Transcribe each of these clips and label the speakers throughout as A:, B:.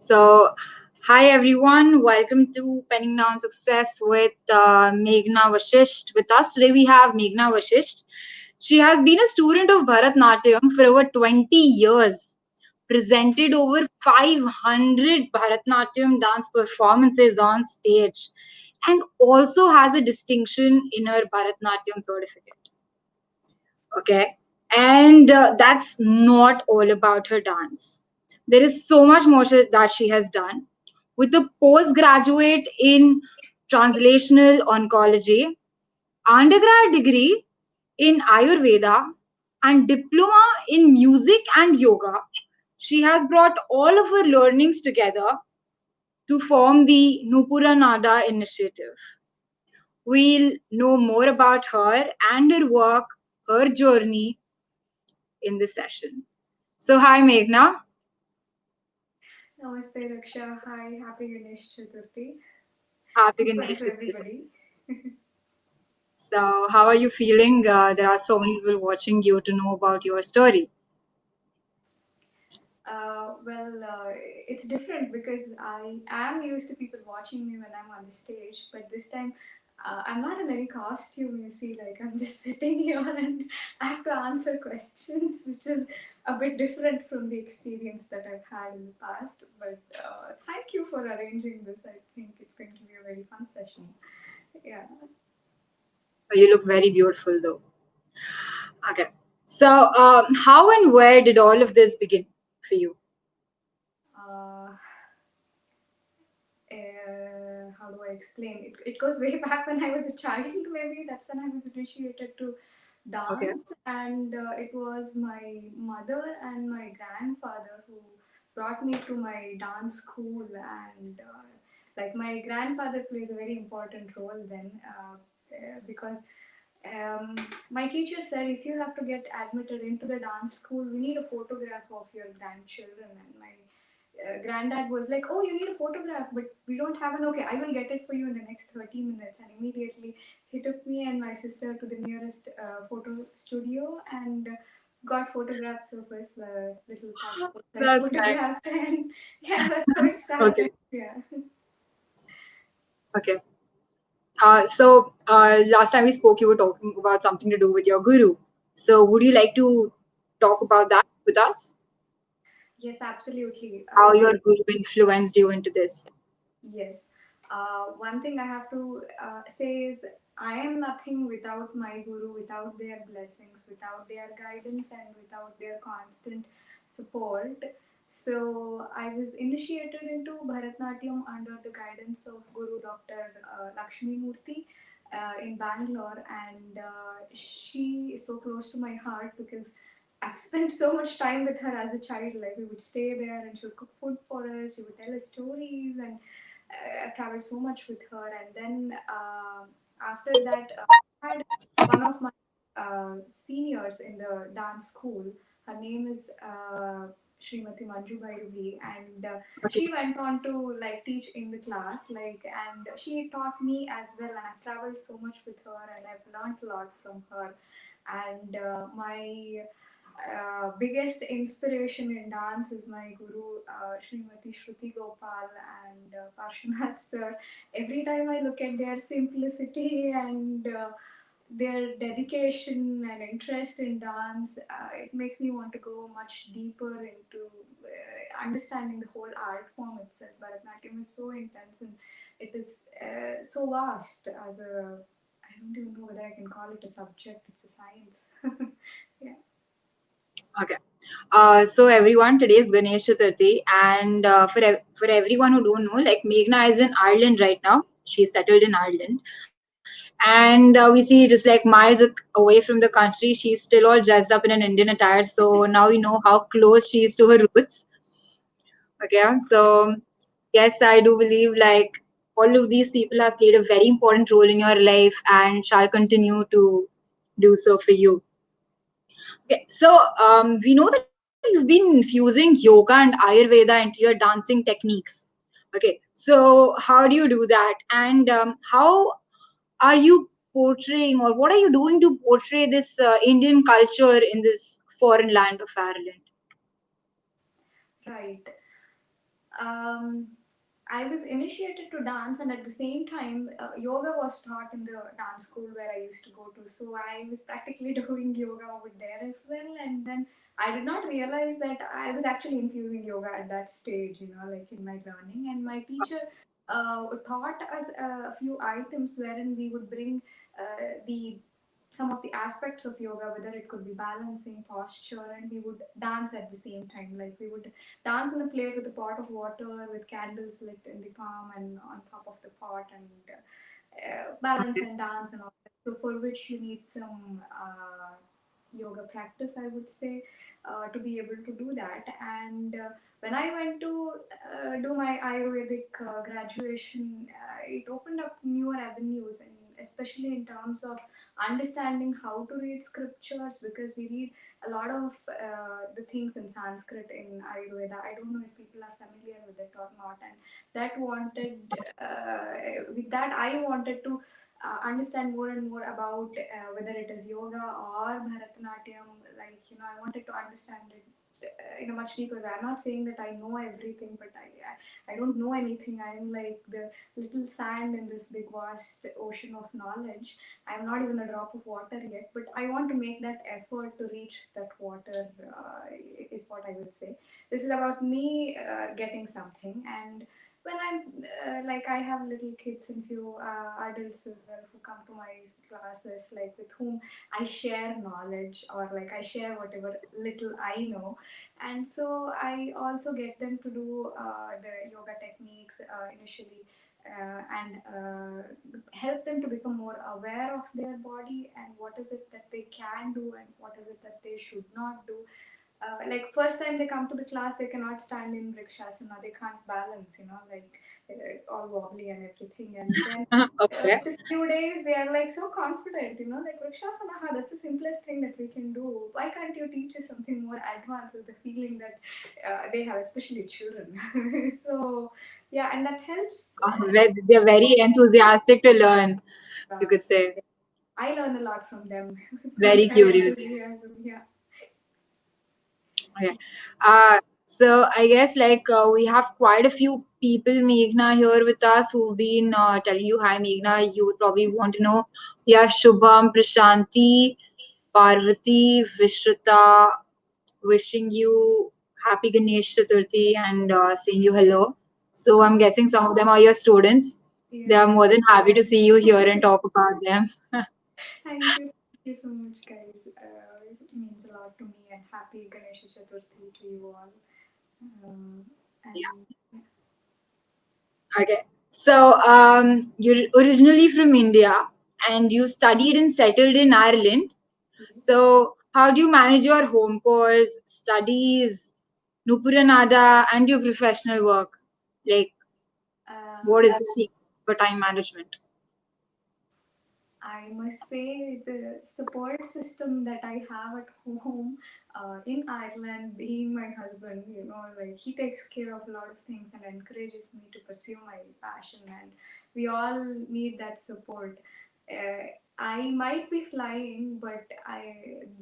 A: So, hi everyone, welcome to Penning Down Success with Meghana Vashisht. With us today, we have Meghana Vashisht. She has been a student of Bharatnatyam for over 20 years, presented over 500 Bharatnatyam dance performances on stage, and also has a distinction in her Bharatnatyam certificate. Okay, and that's not all about her dance. There is so much more that she has done with a postgraduate in translational oncology, undergrad degree in Ayurveda, and diploma in music and yoga. She has brought all of her learnings together to form the Nupura Naada initiative. We'll know more about her and her work, her journey in this session. So, hi Meghna.
B: Namaste, Raksha. Hi, happy Ganesh Chaturthi.
A: Happy
B: In front
A: Ganesh
B: to
A: Chaturthi.
B: everybody.
A: So, how are you feeling? There are so many people watching you to know about your story.
B: It's different because I am used to people watching me when I'm on the stage, but this time I'm not in any costume, you see, like I'm just sitting here and I have to answer questions, which is a bit different from the experience that I've had in the past. But thank you for arranging this. I think it's going to be a very fun session. Yeah.
A: You look very beautiful, though. Okay. So, how and where did all of this begin for you?
B: Uh, how do I explain it? It goes way back when I was a child, maybe. That's when I was initiated to
A: Okay.
B: dance, and it was my mother and my grandfather who brought me to my dance school. And like my grandfather plays a very important role then because my teacher said if you have to get admitted into the dance school, we need a photograph of your grandchildren. And my granddad was like, "Oh, you need a photograph, but we don't have an. Okay, I will get it for you in the next 30 minutes." And immediately he took me and my sister to the nearest photo studio and got photographs of us, little passport size
A: That's nice.
B: photographs. And yeah, that's how it
A: Okay.
B: started. Yeah.
A: Okay. Last time we spoke, you were talking about something to do with your guru. So, would you like to talk about that with us?
B: Yes, absolutely.
A: How your guru influenced you into this?
B: Yes. One thing I have to say is I am nothing without my guru, without their blessings, without their guidance, and without their constant support. So I was initiated into Bharatnatyam under the guidance of Guru Dr. Lakshmi Murthy in Bangalore, and she is so close to my heart because I've spent so much time with her as a child. Like we would stay there, and she would cook food for us. She would tell us stories, and I've traveled so much with her. And then after that, I had one of my seniors in the dance school. Her name is Srimati Manju Bhairavi, and
A: Okay.
B: she went on to like teach in the class, like, and she taught me as well. And I've traveled so much with her, and I've learned a lot from her. And my biggest inspiration in dance is my guru, Srimati Shruti Gopal and Parshvanath sir. Every time I look at their simplicity and their dedication and interest in dance, it makes me want to go much deeper into understanding the whole art form itself. Bharatanatyam is so intense and it is so vast as a, I don't even know whether I can call it a subject, it's a science. Yeah.
A: Okay. So everyone, today is Ganesh Chaturthi, and for everyone who don't know, like Meghna is in Ireland right now. She's settled in Ireland, and we see just like miles away from the country, she's still all dressed up in an Indian attire. So now we know how close she is to her roots. Okay, so yes, I do believe like all of these people have played a very important role in your life and shall continue to do so for you. Okay, so we know that you've been infusing yoga and Ayurveda into your dancing techniques. Okay, so how do you do that, and how are you portraying, or what are you doing to portray this Indian culture in this foreign land of Ireland?
B: Right. Um, I was initiated to dance, and at the same time, yoga was taught in the dance school where I used to go to. So I was practically doing yoga over there as well. And then I did not realize that I was actually infusing yoga at that stage, like in my learning. And my teacher taught us a few items wherein we would bring the some of the aspects of yoga, whether it could be balancing, posture, and we would dance at the same time. Like we would dance in a plate with a pot of water with candles lit in the palm and on top of the pot, and balance
A: Okay.
B: and dance and all that. So for which you need some yoga practice, I would say, to be able to do that. And when I went to do my Ayurvedic graduation, it opened up newer avenues, and especially in terms of understanding how to read scriptures, because we read a lot of the things in Sanskrit in Ayurveda. I don't know if people are familiar with it or not. And that wanted, with that, I wanted to understand more and more about whether it is yoga or Bharatanatyam. Like, I wanted to understand it in a much deeper way. I'm not saying that I know everything, but I don't know anything. I'm like the little sand in this big vast ocean of knowledge. I'm not even a drop of water yet, but I want to make that effort to reach that water, is what I would say. This is about me getting something. And when I'm like, I have little kids and few adults as well who come to my classes, like with whom I share knowledge, or like I share whatever little I know. And so I also get them to do the yoga techniques initially, and help them to become more aware of their body and what is it that they can do and what is it that they should not do. Like first time they come to the class, they cannot stand in vrikshasana, they can't balance, like all wobbly and everything. And then
A: Okay.
B: with a few days, they are like so confident, like vrikshasana, that's the simplest thing that we can do. Why can't you teach us something more advanced? Is the feeling that they have, especially children. So yeah, and that helps.
A: They're very enthusiastic to learn, you
B: Uh,
A: could say.
B: I learn a lot from them through
A: Very
B: their
A: curious.
B: enthusiasm. Yeah.
A: Okay. So I guess like we have quite a few people, Meghna, here with us who've been telling you hi, Meghna. You would probably want to know. We have Shubham, Prashanti, Parvati, Vishrita, wishing you happy Ganesh Chaturthi and saying you hello. So I'm guessing some of them are your students. They are
B: Yes.
A: more than happy to see you here and talk about them.
B: Thank you. Thank you so much, guys. It means a lot to me, and happy Ganesh Chaturthi to you all.
A: Yeah.
B: And
A: Okay. So you're originally from India and you studied and settled in Ireland.
B: yes,
A: So how do you manage your home course, studies, Nupura Naada, and your professional work? Like, what is
B: uh,
A: the secret for time management?
B: I must say the support system that I have at home in Ireland, being my husband, like he takes care of a lot of things and encourages me to pursue my passion, and we all need that support. Uh, I might be flying, but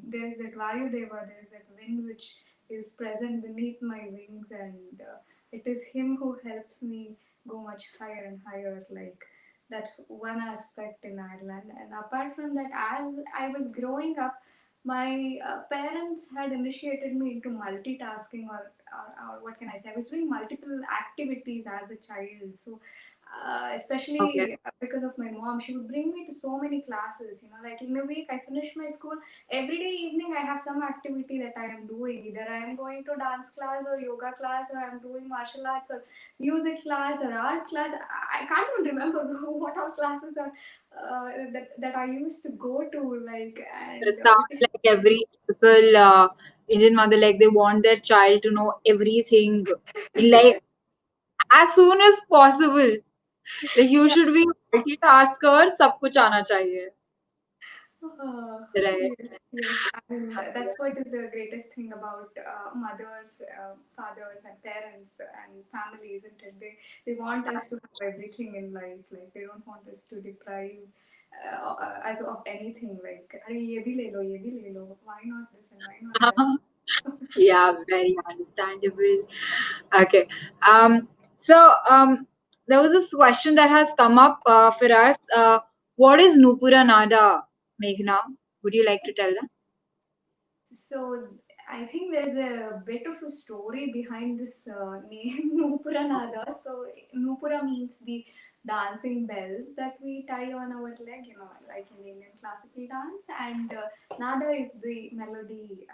B: there's that Vayu Deva, there's that wind which is present beneath my wings, and it is him who helps me go much higher and higher. Like that's one aspect in Ireland. And apart from that, as I was growing up, my parents had initiated me into multitasking, or what can I say? I was doing multiple activities as a child. So,
A: Okay.
B: especially because of my mom, she would bring me to so many classes. Like in a week, I finish my school. Every day evening, I have some activity that I am doing. Either I am going to dance class or yoga class, or I'm doing martial arts or music class or art class. I can't even remember what all classes are that I used to go to. Like,
A: It
B: and
A: sounds like every typical Indian mother, like they want their child to know everything, like as soon as possible. Like you
B: yeah.
A: should be multitasker, सब कुछ आना चाहिए. Right.
B: Yes, yes. I mean, that's what is the greatest thing about mothers, fathers, and parents and families, isn't it? They want us to have everything in life. Like they don't want us to deprive as of anything. Like, अरे ये भी ले लो, ये भी ले लो. Why not this and why not that?
A: Yeah, very understandable. Okay. Um, so there was this question that has come up for us. What is Nupura Naada, Meghna? Would you like to tell them?
B: So I think there's a bit of a story behind this name Noopura Naada. So Noopura means the dancing bells that we tie on our leg, you know, like in Indian classical dance, and Nada is the melody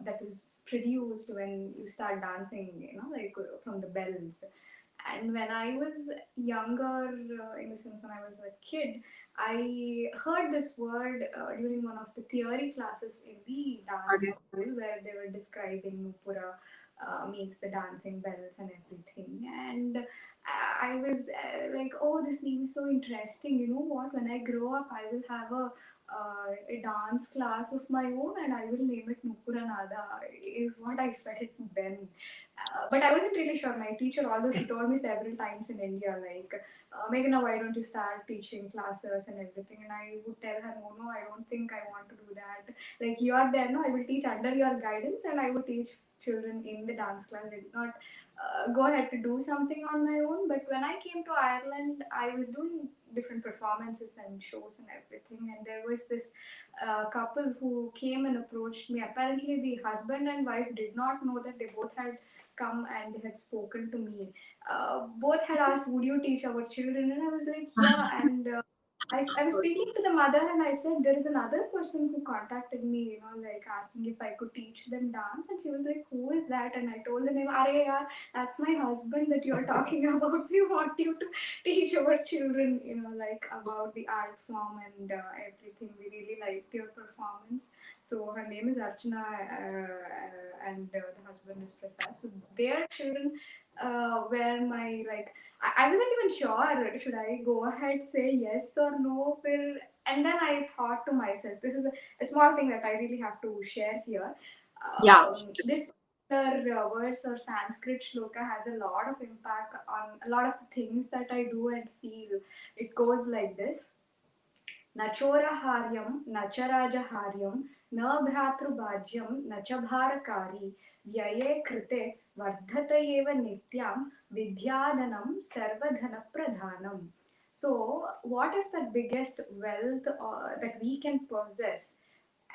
B: that is produced when you start dancing, you know, like from the bells. And when I was younger, in the sense when I was a kid, I heard this word during one of the theory classes in the
A: Okay.
B: dance school where they were describing Nupura means the dancing bells and everything. And I was like, oh, this name is so interesting. You know what? When I grow up, I will have a dance class of my own and I will name it Nupura Naada, is what I felt then. But I wasn't really sure. My teacher, although she told me several times in India, like, Meghana, why don't you start teaching classes and everything? And I would tell her, no, no, I don't think I want to do that. Like, you are there, no, I will teach under your guidance and I will teach children in the dance class. I did not go ahead to do something on my own. But when I came to Ireland, I was doing different performances and shows and everything. And there was this couple who came and approached me. Apparently, the husband and wife did not know that they both had come and they had spoken to me. Both had asked, would you teach our children? And I was like, yeah. And I was
A: Okay.
B: speaking to the mother and I said, there is another person who contacted me, you know, like asking if I could teach them dance. And she was like, who is that? And I told the name, Are, yaar, that's my husband that you're talking about. We want you to teach our children, you know, like about the art form and everything. We really liked your performance. So her name is Archana, and the husband is Prasad. So their children were my like. I wasn't even sure should I go ahead say yes or no. And then I thought to myself, this is a small thing that I really have to share here.
A: Yeah.
B: This particular verse or Sanskrit shloka has a lot of impact on a lot of the things that I do and feel. It goes like this: न चोरहार्यं न च राजहार्यं न भ्रातृभाज्यं न च भारकारी व्यये कृते वर्धत एव नित्यां विद्याधनं सर्वधनप्रधानम्. So, what is the biggest wealth that we can possess?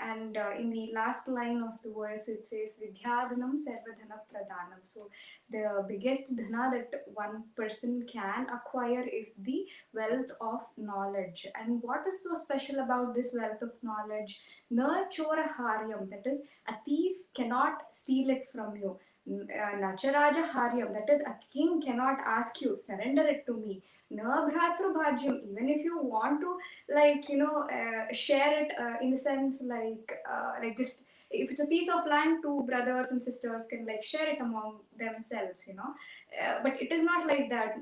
B: And in the last line of the verse, it says Vidyadhanam Sarvadhana Pradhanam. So, the biggest dhana that one person can acquire is the wealth of knowledge. And what is so special about this wealth of knowledge? Na chora haryam, that is, a thief cannot steal it from you. Nacharaja haryam, that is, a king cannot ask you, surrender it to me. Na bhratru bhajyam, even if you want to, like, you know, share it in the sense like just if it's a piece of land, two brothers and sisters can like share it among themselves, you know. But it is not like that.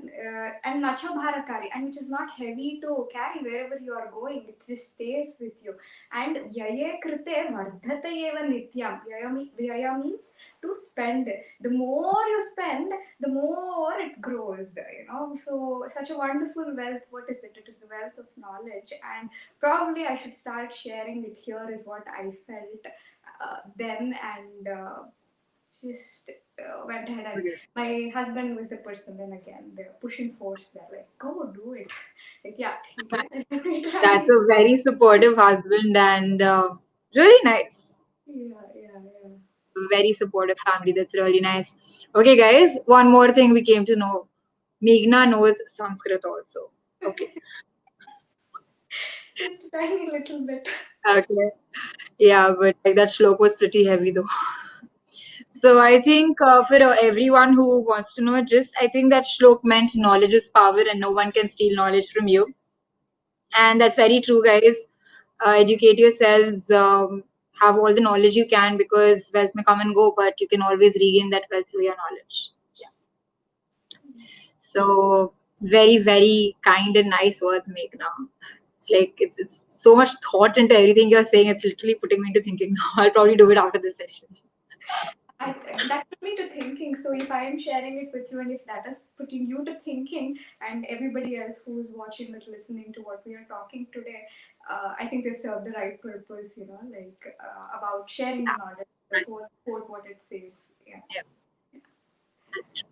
B: And nacha bharakari, and which is not heavy to carry wherever you are going, it just stays with you. And vyaye krite vardhate eva nityam. Vyaya means to spend. The more you spend, the more it grows, you know. So such a wonderful wealth. What is it? It is the wealth of knowledge. And probably I should start sharing it here, is what I felt then. And just went ahead, and
A: Okay.
B: my husband was the person, then again the pushing force there, like, go do it. Like, yeah, okay, let me
A: That's
B: try.
A: a very supportive husband and really nice.
B: Yeah, yeah, yeah.
A: Very supportive family. That's really nice. Okay, guys, one more thing we came to know. Meghna knows Sanskrit also. Okay.
B: Just a tiny little bit.
A: Okay. Yeah, but like that shlok was pretty heavy though. So I think for everyone who wants to know just I think that shlok meant knowledge is power and no one can steal knowledge from you. And that's very true, guys. Educate yourselves, have all the knowledge you can because wealth may come and go, but you can always regain that wealth through your knowledge. Yeah. So very, very kind and nice words, Meghna. It's like it's so much thought into everything you're saying. It's literally putting me into thinking now. I'll probably do it after this session.
B: That put me to thinking. So if I am sharing it with you, and if that is putting you to thinking, and everybody else who is watching or listening to what we are talking today, I think we've served the right purpose. You know, like about sharing the knowledge, the
A: That's,
B: quote what it says. Yeah.
A: yeah, that's true.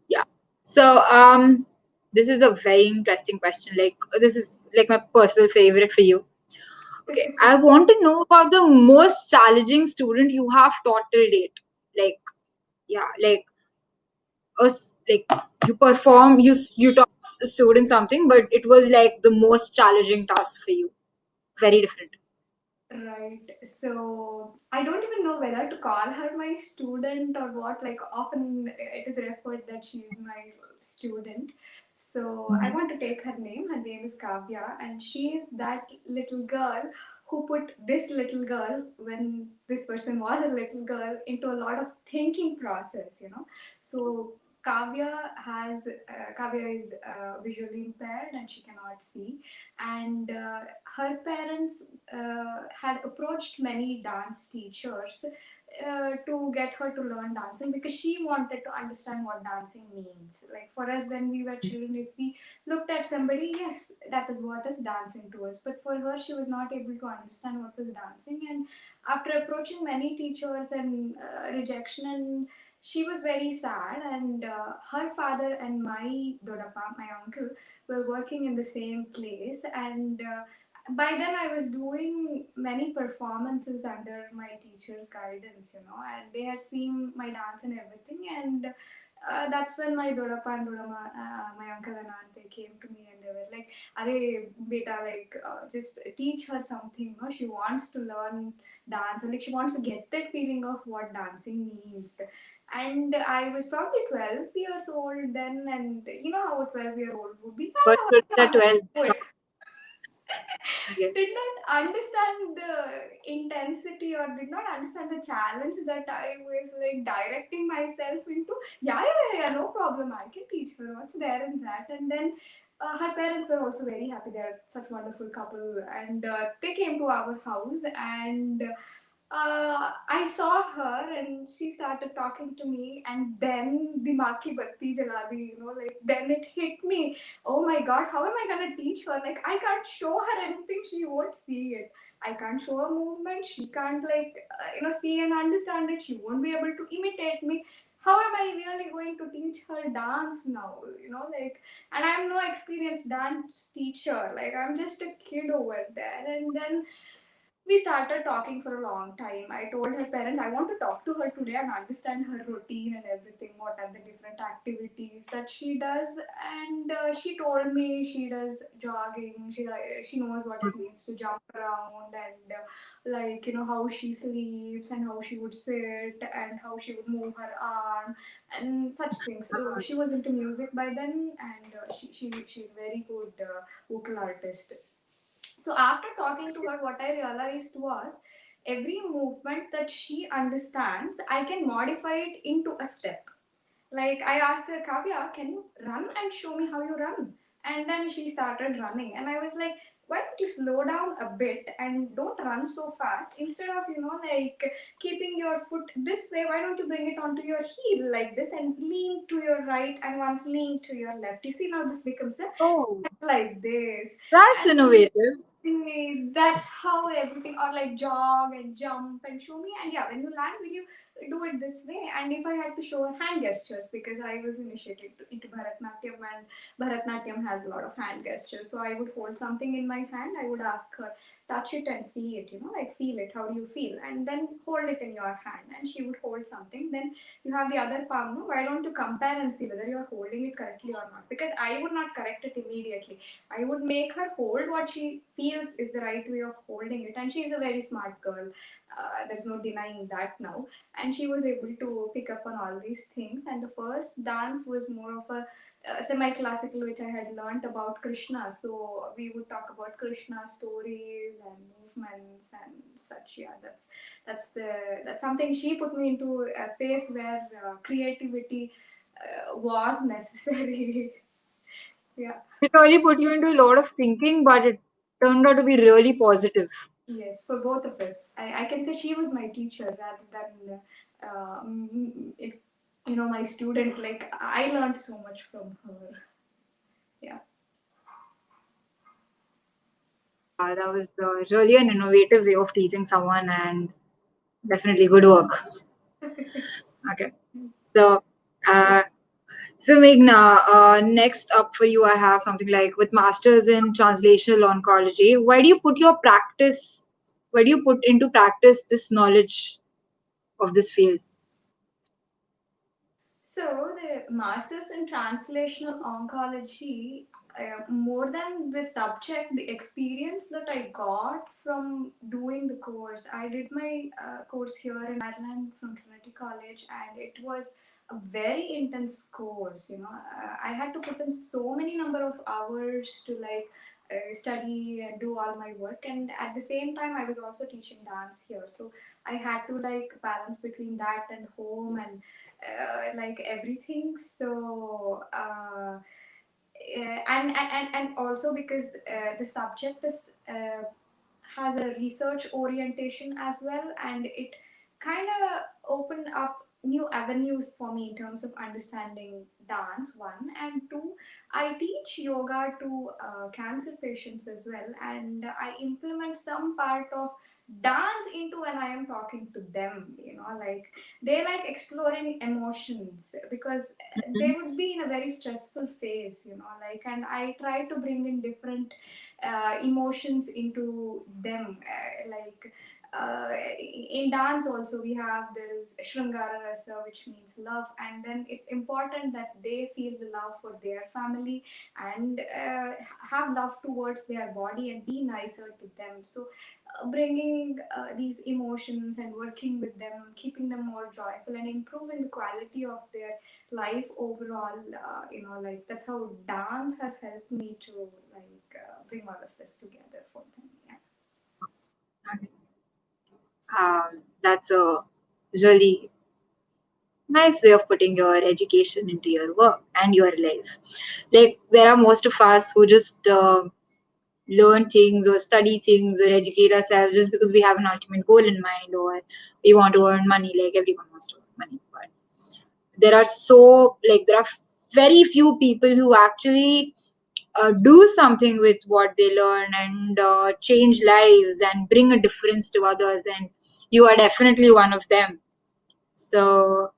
A: Yeah. So, this is a very interesting question. Like, this is like my personal favorite for you. Okay, I want to know about the most challenging student you have taught till date. Like, yeah, like us, like you perform, you taught a student something, but it was like the most challenging task for you. Very different.
B: Right. So I don't even know whether to call her my student or what. Like often it is referred that she is my student. So I
A: Mhm.
B: want to take her name. Her name is Kavya, and she is that little girl who put this little girl, when this person was a little girl, into a lot of thinking process. So Kavya is visually impaired and she cannot see, and her parents had approached many dance teachers to get her to learn dancing because she wanted to understand what dancing means. Like for us, when we were children, if we looked at somebody, yes, that is what is dancing to us. But for her, she was not able to understand what was dancing. And after approaching many teachers and rejection, and she was very sad. And her father and my dodappa, my uncle, were working in the same place, and by then I was doing many performances under my teacher's guidance, and they had seen my dance and everything. And that's when my dodappa and dodama, my uncle and aunt, they came to me and they were like, "Arey, beta, like just teach her something. No, she wants to learn dance, and like she wants to get that feeling of what dancing means." And I was probably 12 years old then, and you know how a 12-year-old would be.
A: First
B: I
A: student at
B: want to
A: 12.
B: do it.
A: Okay.
B: Did not understand the intensity or did not understand the challenge that I was like directing myself into. Yeah, yeah, yeah, no problem. I can teach her. What's there in that? And then her parents were also very happy. They're such wonderful couple, and they came to our house, and I saw her and she started talking to me, and then the Maki Batti Jaladi, like then it hit me. Oh my god, how am I gonna teach her? Like I can't show her anything, she won't see it. I can't show her movement, she can't like see and understand it. She won't be able to imitate me. How am I really going to teach her dance now? Like, and I'm no experienced dance teacher. Like I'm just a kid over there, and then we started talking for a long time. I told her parents I want to talk to her today and understand her routine and everything. What are the different activities that she does? And she told me she does jogging. She knows what it
A: Okay.
B: means to jump around, and like how she sleeps and how she would sit and how she would move her arm and such things. She was into music by then, and she's very good vocal artist. So after talking to her, what I realized was every movement that she understands, I can modify it into a step. Like I asked her, Kavya, can you run and show me how you run? And then she started running, and I was like, why don't you slow down a bit and don't run so fast? Instead of like keeping your foot this way, why don't you bring it onto your heel like this and lean to your right and once lean to your left? You see, now this becomes a
A: Oh,
B: step like this.
A: that's
B: And
A: innovative.
B: that's how everything, or like jog and jump and show me. And yeah, when you land, will you do it this way? And if I had to show her hand gestures, because I was initiated into Bharatnatyam, and Bharatnatyam has a lot of hand gestures. So I would hold something in my hand, I would ask her, touch it and see it, like feel it, how do you feel? And then hold it in your hand, and she would hold something. Then you have the other palm, no? Why don't you compare and see whether you're holding it correctly or not? Because I would not correct it immediately. I would make her hold what she feels is the right way of holding it. And she is a very smart girl. There's no denying that now. And she was able to pick up on all these things. And the first dance was more of a semi-classical, which I had learnt about Krishna. So we would talk about Krishna stories and movements and such. Yeah, that's something she put me into a phase where creativity was necessary. Yeah.
A: It really put you into a lot of thinking, but it turned out to be really positive.
B: Yes, for both of us. I can say she was my teacher rather than, it, my student. Like, I learned so much from her. Yeah.
A: That was really an innovative way of teaching someone, and Definitely good work. Okay. So, uh, so Meghna, next up for you, I have something like with masters in translational oncology. Where do you put your practice? Where do you put into practice this knowledge of this field?
B: So, the Masters in Translational Oncology, more than the subject, the experience that I got from doing the course, I did my course here in Ireland from Trinity College, and it was a very intense course. I had to put in so many number of hours to like study and do all my work, and at the same time, I was also teaching dance here. So I had to like balance between that and home and like everything. So and also because the subject is has a research orientation as well, and it kind of opened up new avenues for me in terms of understanding dance, one, and two, I teach yoga to cancer patients as well, and I implement some part of dance into when I am talking to them, like they like exploring emotions because they
A: Mhm.
B: would be in a very stressful phase, like, and I try to bring in different emotions into them, like in dance also we have this Shrungara Rasa, which means love, and then it's important that they feel the love for their family and have love towards their body and be nicer to them. So bringing these emotions and working with them, keeping them more joyful and improving the quality of their life overall, like that's how dance has helped me to like bring all of this together for them. Yeah.
A: Okay. That's a really nice way of putting your education into your work and your life. Like there are most of us who just learn things or study things or educate ourselves just because we have an ultimate goal in mind or we want to earn money. Like everyone wants to earn money, but there are very few people who actually do something with what they learn and change lives and bring a difference to others, and you are definitely one of them. So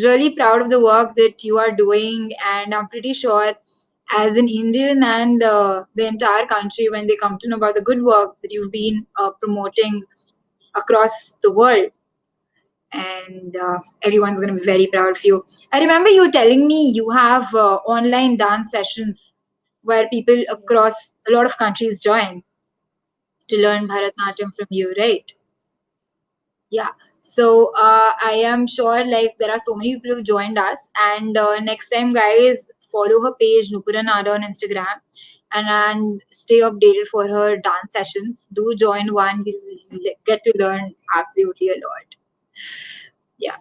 A: really proud of the work that you are doing, and I'm pretty sure as an Indian and the entire country, when they come to know about the good work that you've been promoting across the world, and everyone's going to be very proud of you. I remember you telling me you have online dance sessions where people
B: Yeah.
A: across a lot of countries join to learn Bharatnatyam from you, right? Yeah. So I am sure like there are so many people who joined us, and next time, guys, follow her page Nupura Naada on Instagram, and stay updated for her dance sessions. Do join one; you'll get to learn absolutely a lot. Yeah.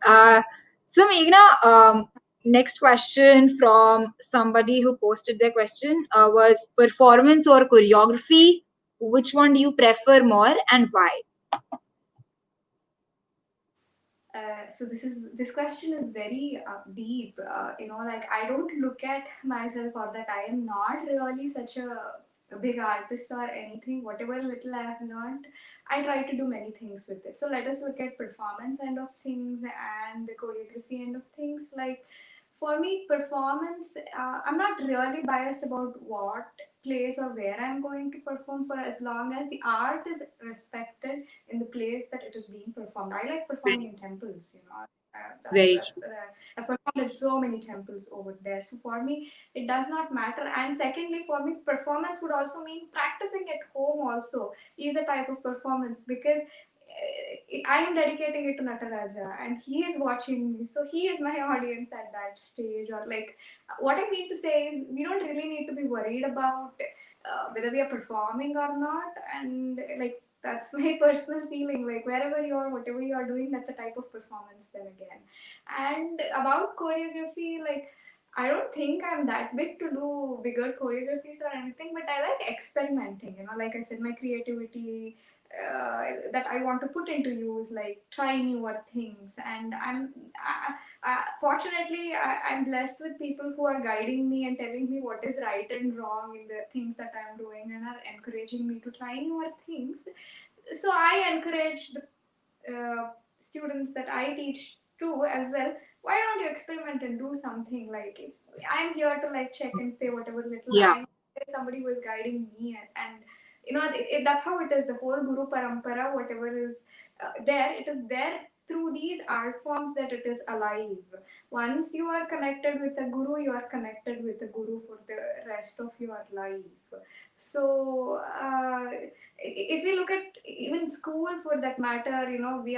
A: Uh, so Meghna, next question from somebody who posted their question was performance or choreography. Which one do you prefer more, and why?
B: So this question is very deep. Like I don't look at myself or that I am not really such a big artist or anything. Whatever little I have learned, I try to do many things with it. So let us look at performance end of things and the choreography end of things. Like for me, performance, I'm not really biased about what place or where I'm going to perform for, as long as the art is respected in the place that it is being performed. I like performing
A: Very,
B: in temples, that's
A: very
B: that's I've performed in so many temples over there. So for me, it does not matter. And secondly, for me, performance would also mean practicing at home. Also, is a type of performance because I am dedicating it to Nataraja, and he is watching me. So he is my audience at that stage. Or like, what I mean to say is, we don't really need to be worried about whether we are performing or not, and like that's my personal feeling. Like wherever you are, whatever you are doing, that's a type of performance then again. And about choreography, like I don't think I'm that big to do bigger choreographies or anything, but I like experimenting. Like I said, my creativity that I want to put into use, like try newer things. And fortunately, I'm blessed with people who are guiding me and telling me what is right and wrong in the things that I'm doing and are encouraging me to try newer things. So I encourage the students that I teach too as well, why don't you experiment and do something? Like, it's, I'm here to like check and say whatever little
A: Yeah.
B: I know. There's somebody who is guiding me, and you know, that's how it is. The whole Guru Parampara, whatever is there, it is there through these art forms that it is alive. Once you are connected with a guru, you are connected with a guru for the rest of your life. So if we look at even school for that matter, you know, we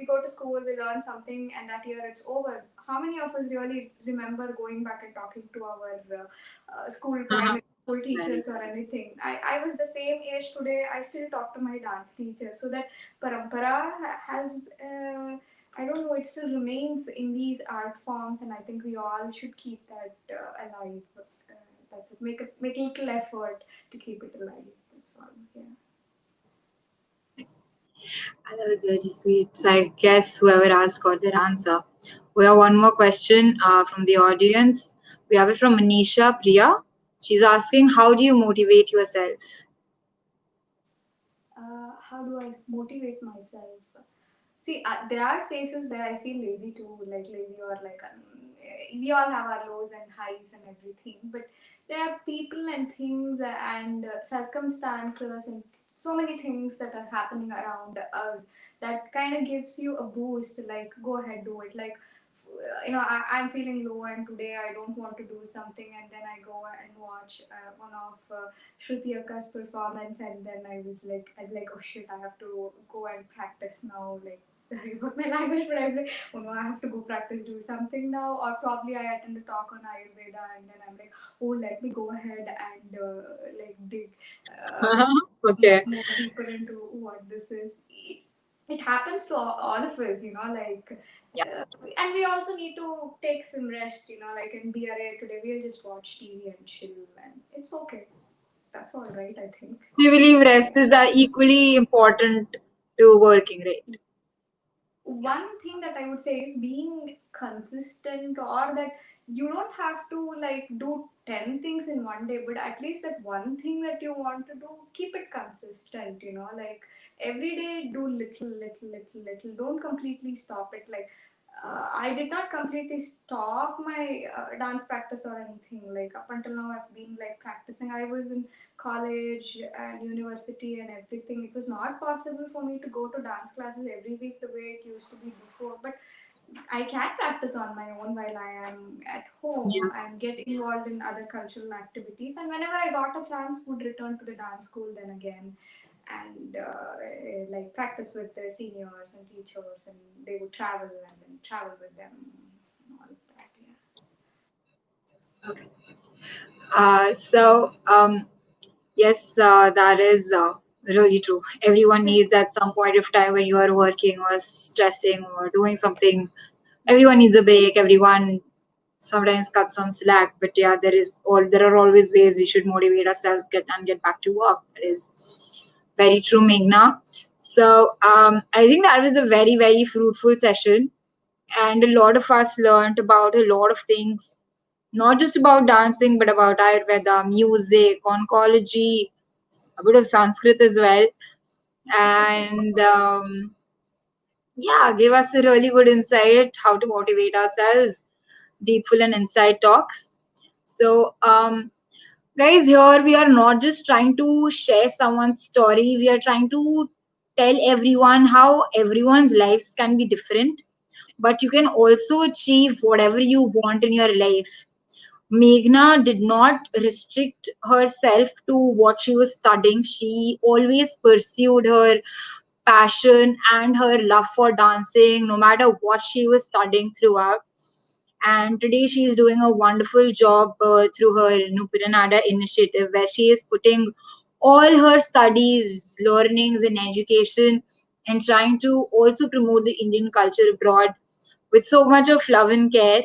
B: go to school, we learn something, and that year it's over. How many of us really remember going back and talking to our school primary school
A: Very
B: teachers or anything? I was the same age today. I still talk to my dance teacher. So that parampara has. I don't know, it still remains in these art forms, and I think we all should keep that alive. That's it. Make a little effort to keep it alive. That's all. Yeah.
A: That was very sweet. So I guess whoever asked got their answer. We have one more question from the audience. We have it from Manisha Priya. She's asking, how do you motivate yourself?
B: How do I motivate myself? See, there are phases where I feel lazy too, like lazy or like we all have our lows and highs and everything. But there are people and things and circumstances and so many things that are happening around us that kind of gives you a boost. Like, go ahead, do it. Like, you know, I'm feeling low and today I don't want to do something, and then I go and watch one of Shruti Akka's performance, and then I'd be like, oh shit, I have to go and practice now. Like, sorry about my language, but I'm like, oh no, I have to go practice, do something now. Or probably I attend a talk on Ayurveda, and then I'm like, oh, let me go ahead and like dig
A: Okay.
B: more deeper into what this is. It happens to all of us, you know, like,
A: Yeah.
B: and we also need to take some rest, you know, like in BRA today, we'll just watch TV and chill, and it's okay. That's all right, I think.
A: So you believe rest
B: Yeah.
A: is equally important to working, right? Yeah.
B: One thing that I would say is being consistent, or that you don't have to like do 10 things in one day, but at least that one thing that you want to do, keep it consistent, you know, like every day do little. Don't completely stop it. Like, I did not completely stop my dance practice or anything. Like, up until now, I've been like practicing. I was in college and university and everything. It was not possible for me to go to dance classes every week the way it used to be before. But I can practice on my own while I am at home
A: Yeah.
B: and get involved in other cultural activities. And whenever I got a chance, would return to the dance school then again, and like practice with the seniors and teachers, and they would travel and then travel with them and all of that. Yeah.
A: Okay. So yes, that is really true. Everyone needs at some point of time when you are working or stressing or doing something. Everyone needs a break. Everyone sometimes cut some slack, but yeah, there are always ways we should motivate ourselves get back to work. That is very true, Meghna. So I think that was a very fruitful session, and a lot of us learned about a lot of things, not just about dancing, but about Ayurveda, music, oncology, a bit of Sanskrit as well, and yeah, give us a really good insight how to motivate ourselves, deep, full, and insight talks. So, guys, here we are not just trying to share someone's story, we are trying to tell everyone how everyone's lives can be different, but you can also achieve whatever you want in your life. Meghna did not restrict herself to what she was studying. She always pursued her passion and her love for dancing, no matter what she was studying throughout. And today she is doing a wonderful job through her Nupura Naada initiative, where she is putting all her studies, learnings, and education and trying to also promote the Indian culture abroad with so much of love and care.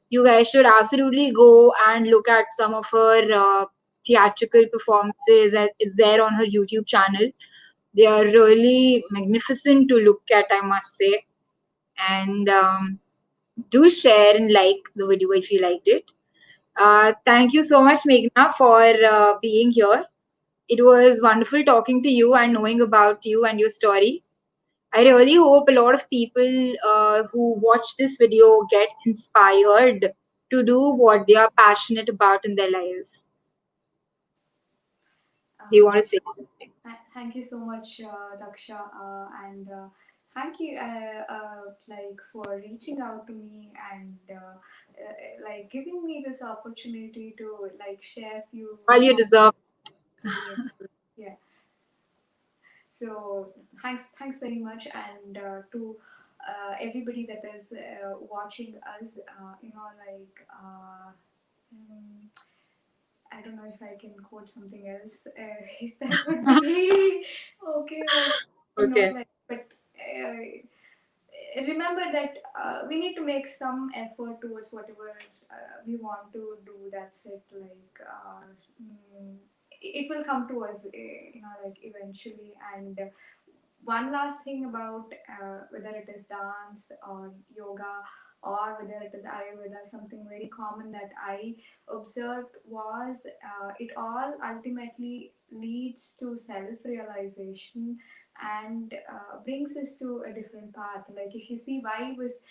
A: You guys should absolutely go and look at some of her theatrical performances. It's there on her YouTube channel. They are really magnificent to look at, I must say. And do share and like the video if you liked it. Thank you so much, Meghna, for being here. It was wonderful talking to you and knowing about you and your story. I really hope a lot of people who watch this video get inspired to do what they are passionate about in their lives. Do you
B: Uh,
A: want to say something?
B: Thank you so much, Daksha, and thank you, like for reaching out to me and like giving me this opportunity to like share few
A: Well, you
B: of
A: deserve.
B: experiences. Yeah. So thanks very much, and to everybody that is watching us. Like. Um, I don't know if I can quote something else. If that would be okay, but no,
A: Okay.
B: like, but remember that we need to make some effort towards whatever we want to do. That's it. Like, it will come to us, like eventually. And one last thing about whether it is dance or yoga or whether it is Ayurveda, something very common that I observed was it all ultimately leads to self realization and brings us to a different path. Like if you see why was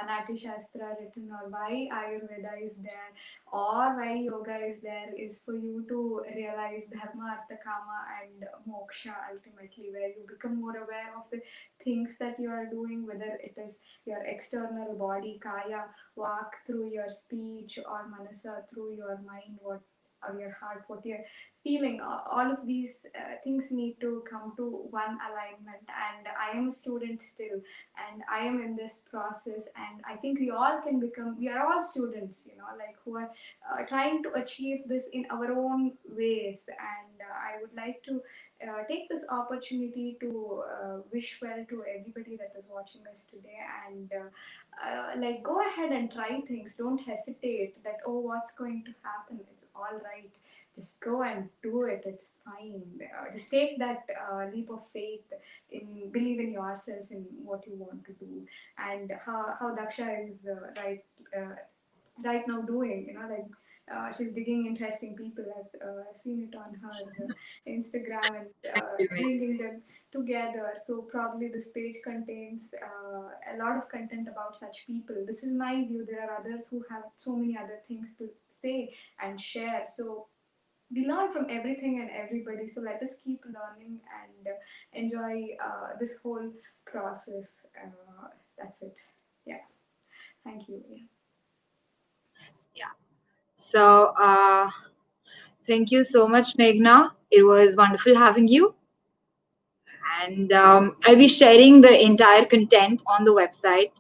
B: Nati Shastra written or why Ayurveda is there or why yoga is there is for you to realize dharma, artha, kama and moksha ultimately, where you become more aware of the things that you are doing, whether it is your external body, kaya, walk through your speech or manasa through your mind, what or your heart, what you're feeling. All of these things need to come to one alignment. And I am a student still, and I am in this process, and I think we all can become, we are all students, like who are trying to achieve this in our own ways. And I would like to take this opportunity to wish well to everybody that is watching us today. And like go ahead and try things. Don't hesitate that, oh, what's going to happen? It's all right. Just go and do it. It's fine. Just take that leap of faith, in believe in yourself, in what you want to do. And how Daksha is uh, right now doing, like she's digging interesting people. I've seen it on her Instagram, and
A: Anyway,
B: bringing them together. So probably this page contains a lot of content about such people. This is my view. There are others who have so many other things to say and share. So we learn from everything and everybody. So let us keep learning and enjoy this whole process. That's it. Yeah. Thank you. Yeah.
A: yeah. So, thank you so much, Meghna. It was wonderful having you. And I'll be sharing the entire content on the website.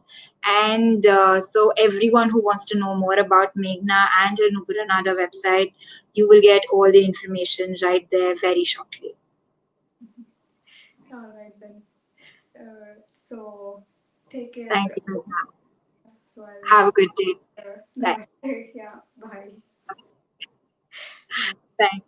A: And so, everyone who wants to know more about Meghna and her Nupura Naada website, you will get all the information right there very shortly.
B: All right then. So take care.
A: Thank you, Meghna.
B: So
A: Have a good day.
B: I'll
A: Bye.
B: namaste. Yeah. Bye.
A: Thank